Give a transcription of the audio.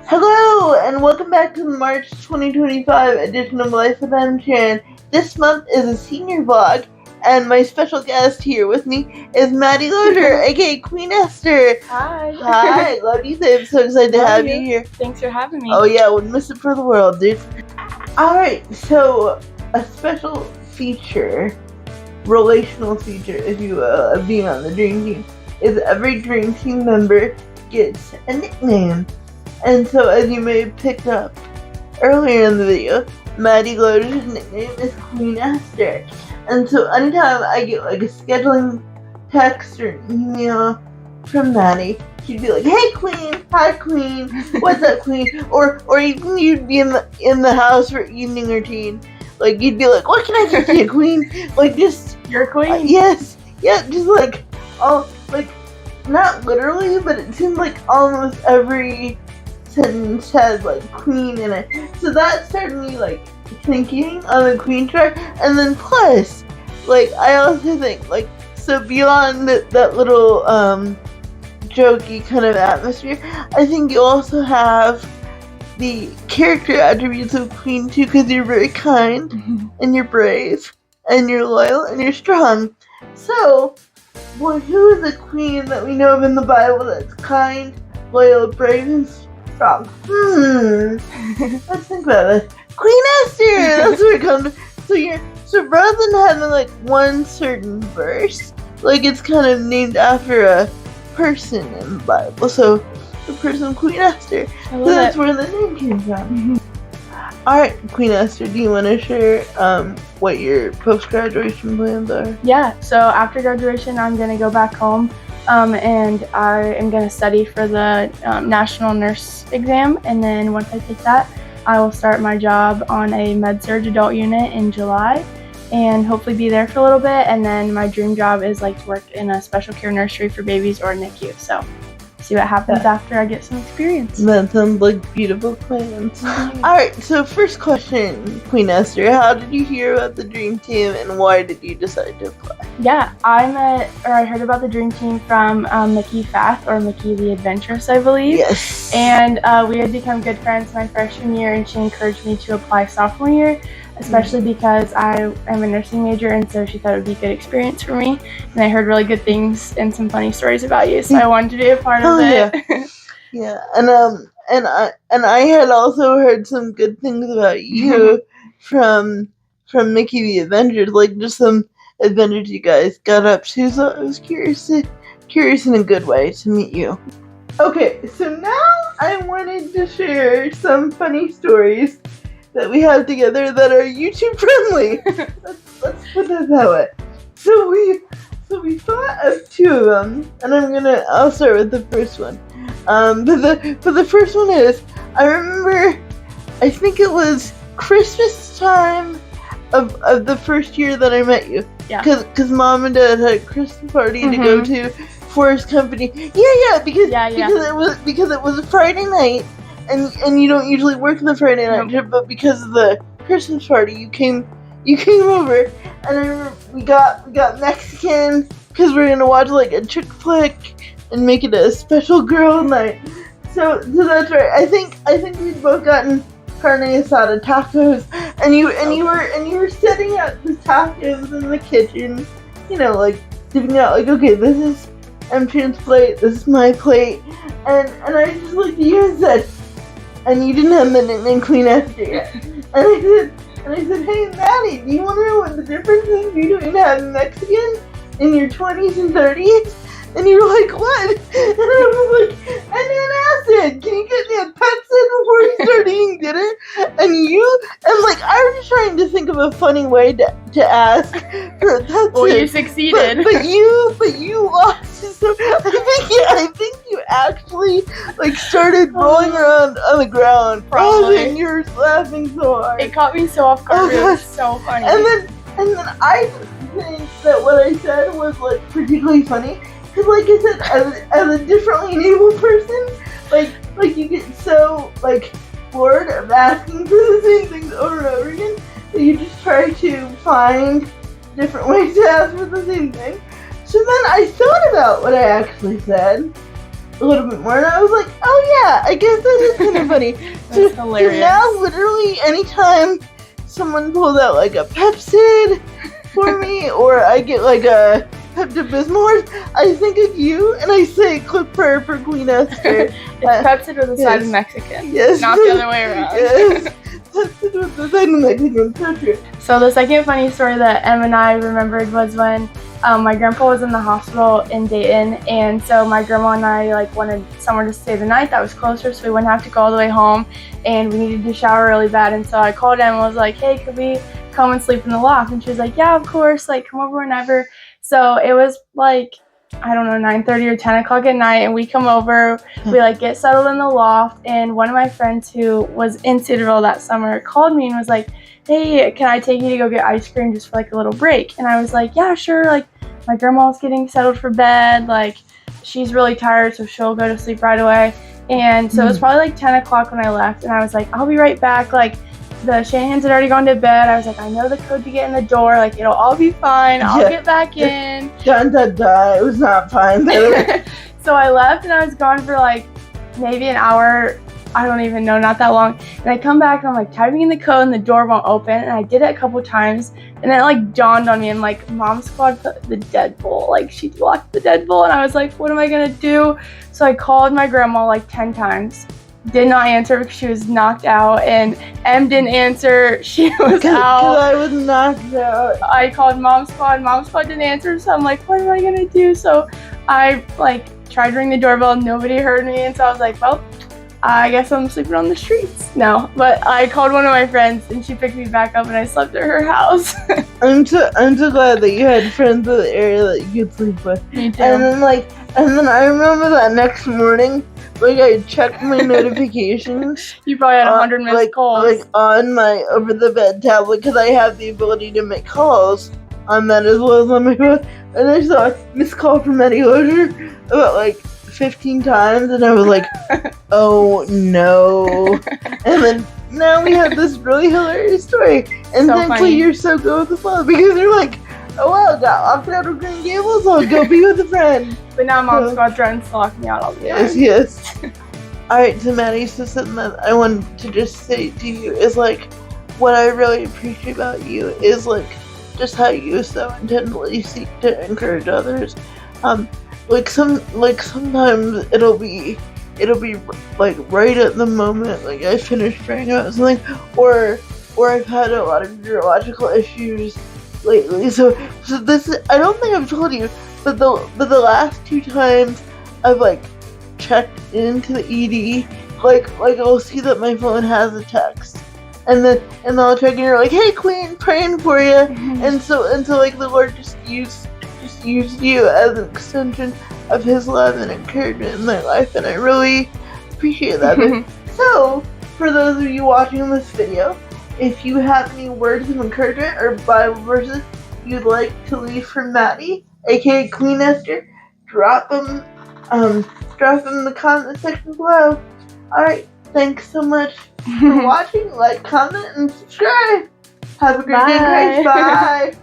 Hello, and welcome back to the March 2025 edition of Life with EmShan. This month is a senior vlog, and my special guest here with me is Madi Lozier, aka Queen Esther. Hi. Hi, love you. I'm so excited to have you here. Thanks for having me. Oh yeah, wouldn't miss it for the world, dude. Alright, so a special feature, relational feature, if you will, of being on the Dream Team is every Dream Team member gets a nickname. And so, as you may have picked up earlier in the video, Madi Lozier's nickname is Queen Esther. And so, anytime I get like a scheduling text or an email from Madi, she'd be like, "Hey Queen, hi Queen, what's up Queen?" Or even you'd be in the house for evening routine, like you'd be like, "What can I get you, Queen?" Like just you're Queen. Yes, yeah, just like all like not literally, but it seemed like almost every sentence had like Queen in it, so that started me like thinking on the Queen track. And then plus, like I also think like so beyond that little jokey kind of atmosphere, I think you also have the character attributes of Queen too, because you're very kind and you're brave and you're loyal and you're strong. So, well, who is a queen that we know of in the Bible that's kind, loyal, brave, and strong? Let's think about this. Queen Esther! That's where it comes. So rather than having like one certain verse, like it's kind of named after a person in the Bible. So the person Queen Esther. So that's where the name came from. Alright, Queen Esther, do you want to share what your post-graduation plans are? Yeah, so after graduation I'm going to go back home. And I am going to study for the National Nurse exam, and then once I take that, I will start my job on a med-surg adult unit in July, and hopefully be there for a little bit. And then my dream job is like to work in a special care nursery for babies or NICU, so see what happens after I get some experience. That sounds like beautiful plans. Alright, so first question, Queen Esther, how did you hear about the Dream Team and why did you decide to apply? Yeah, I heard about the Dream Team from Mickey Fath, or Mickey the Adventurous, I believe. Yes. And we had become good friends my freshman year, and she encouraged me to apply sophomore year, especially because I am a nursing major, and so she thought it would be a good experience for me. And I heard really good things and some funny stories about you, so I wanted to be a part of it. Yeah, and I had also heard some good things about you from Mickey the Adventurous, like just some adventures you guys got up to. So I was curious in a good way to meet you. Okay, so now I wanted to share some funny stories that we have together that are YouTube friendly. let's put it that way. So we thought of two of them, and I'll start with the first one. But the first one is, I remember, I think it was Christmas time of the first year that I met you. Yeah. Because Mom and Dad had a Christmas party to go to for his company. Because it was a Friday night. And you don't usually work the Friday night trip, but because of the Christmas party, you came over, and I remember we got Mexican because we're gonna watch like a chick flick and make it a special girl night. So that's right. I think we'd both gotten carne asada tacos, and you were setting up the tacos in the kitchen, like dipping out, like, okay, this is EmShan's plate, this is my plate, and I just looked at you and said, and you didn't have the nickname Queen Esther yet. And I said, hey Maddie, do you want to know what the difference is between having Mexican in your 20s and 30s? And you were like, what? And I was like, antacid. Can you get me a Pepsi before you start eating dinner? And like, I was just trying to think of a funny way to ask for a Pepsi. Well, you succeeded. But you lost. So I think you actually like started rolling around on the ground. Probably. And you were laughing so hard. It caught me so off guard. It was so funny. And then I think that what I said was like particularly funny. Because, like I said, as a differently able person, like you get so like bored of asking for the same things over and over again that you just try to find different ways to ask for the same thing. So then I thought about what I actually said a little bit more, and I was like, oh yeah, I guess that is kind of funny. That's hilarious. So now literally anytime someone pulls out like a Pepsid for me, or I get like a Pepto-Bismol, I think of you, and I say clip her for Queen Esther. It's Pepsid with the side of Mexican. Yes. Not the other way around. Yes. Pepsid with the side of Mexican. So true. So the second funny story that Em and I remembered was when my grandpa was in the hospital in Dayton, and so my grandma and I like wanted somewhere to stay the night that was closer, so we wouldn't have to go all the way home, and we needed to shower really bad. And so I called Em and was like, hey, could we come and sleep in the loft? And she was like, yeah, of course, like come over whenever. So it was like, I don't know, 9:30 or 10 o'clock at night, and we come over, we like get settled in the loft, and one of my friends who was in Cedarville that summer called me and was like, hey, can I take you to go get ice cream just for like a little break? And I was like, yeah, sure, like my grandma's getting settled for bed, like she's really tired, so she'll go to sleep right away. And so it was probably like 10 o'clock when I left, and I was like, I'll be right back, like the Shanahans had already gone to bed. I was like, I know the code to get in the door, like it'll all be fine, I'll get back in. It was not fine. So I left, and I was gone for like maybe an hour, I don't even know, not that long. And I come back and I'm like typing in the code and the door won't open, and I did it a couple times, and then it like dawned on me, and like Mom Squad put the deadbolt, like she locked the deadbolt, and I was like, what am I gonna do? So I called my grandma like 10 times, did not answer because she was knocked out, and Em didn't answer, she was out. Because I was knocked out. I called Mom Squad didn't answer, so I'm like, what am I gonna do? So I like tried to ring the doorbell, nobody heard me, and so I was like, well, I guess I'm sleeping on the streets. No, but I called one of my friends, and she picked me back up, and I slept at her house. I'm so glad that you had friends in the area that you could sleep with. Me too. And then I remember that next morning, like I checked my notifications. You probably had 100 missed calls. Like on my over the bed tablet, because I have the ability to make calls on that as well as on my phone. And I saw a missed call from Madi Lozier about like 15 times, and I was like, oh no. And then now we have this really hilarious story, and so thankfully funny. you're so good with the phone, because you're like, oh well, got locked out of Green Gables, I'll go be with a friend. But now Mom Squad trying to lock me out all the time. Yes. Alright, so Maddie, so something that I wanted to just say to you is like, what I really appreciate about you is like just how you so intently seek to encourage others. Sometimes it'll be like right at the moment, like I finished praying about something, or I've had a lot of neurological issues lately. So this is, I don't think I've told you, but the last 2 times I've like checked into the ED, like I'll see that my phone has a text, and I'll check and you're like, hey Queen, praying for you, and so like the Lord just used you as an extension of His love and encouragement in my life, and I really appreciate that. So, for those of you watching this video, if you have any words of encouragement or Bible verses you'd like to leave for Maddie, aka Queen Esther, drop them in the comment section below. Alright, thanks so much for watching. Like, comment, and subscribe. Have a great day, guys. Bye.